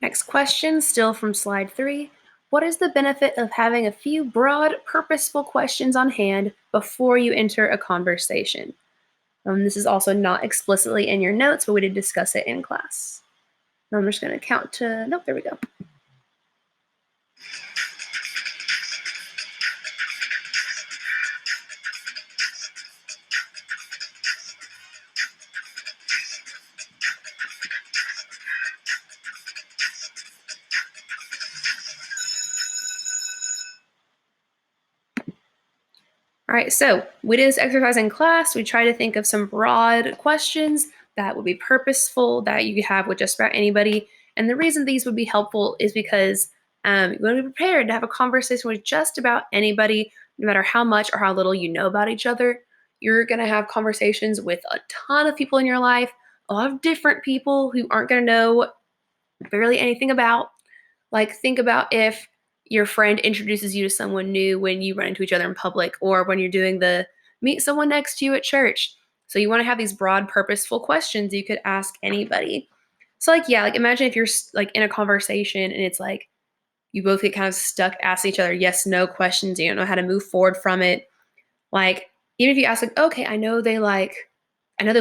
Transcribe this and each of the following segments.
Next question, still from slide 3. What is the benefit of having a few broad, purposeful questions on hand before you enter a conversation? This is also not explicitly in your notes, but we did discuss it in class. I'm just going to count to, nope, there we go. All right, so we did this exercise in class. We try to think of some broad questions that would be purposeful that you could have with just about anybody. And the reason these would be helpful is because you want to be prepared to have a conversation with just about anybody, no matter how much or how little you know about each other. You're going to have conversations with a ton of people in your life, a lot of different people who aren't going to know barely anything about. Like, think about if your friend introduces you to someone new when you run into each other in public or when you're doing the meet someone next to you at church. So you want to have these broad, purposeful questions you could ask anybody. So, like, yeah, like imagine if you're like in a conversation and it's like you both get kind of stuck asking each other yes, no questions. You don't know how to move forward from it. Like, even if you ask, like, okay, I know they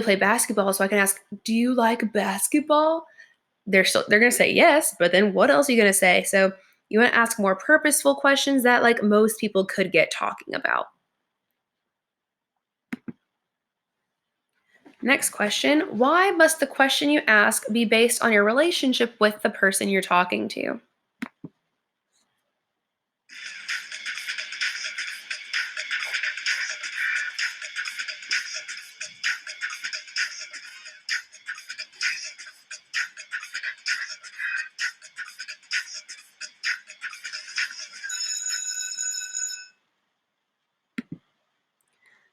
play basketball, so I can ask, do you like basketball? They're going to say yes, but then what else are you going to say? So you want to ask more purposeful questions that like most people could get talking about. Next question, why must the question you ask be based on your relationship with the person you're talking to?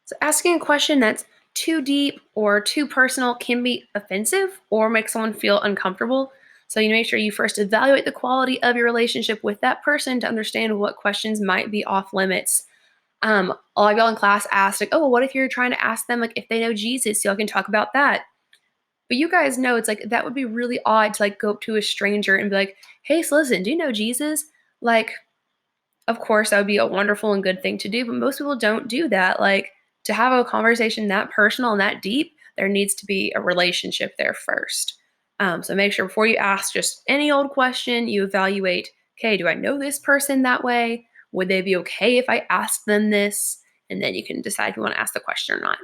So asking a question that's too deep or too personal can be offensive or make someone feel uncomfortable. So you make sure you first evaluate the quality of your relationship with that person to understand what questions might be off limits. A lot of y'all in class asked, like, oh, well, what if you're trying to ask them, like, if they know Jesus, so y'all can talk about that. But you guys know it's like that would be really odd to like go up to a stranger and be like, hey, so listen, do you know Jesus? Like, of course, that would be a wonderful and good thing to do, but most people don't do that. Like, to have a conversation that personal and that deep, there needs to be a relationship there first. So make sure before you ask just any old question, you evaluate, okay, do I know this person that way? Would they be okay if I asked them this? And then you can decide if you want to ask the question or not.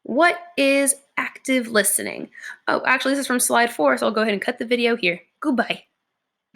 What is active listening? Oh, actually, this is from slide 4, so I'll go ahead and cut the video here. Goodbye.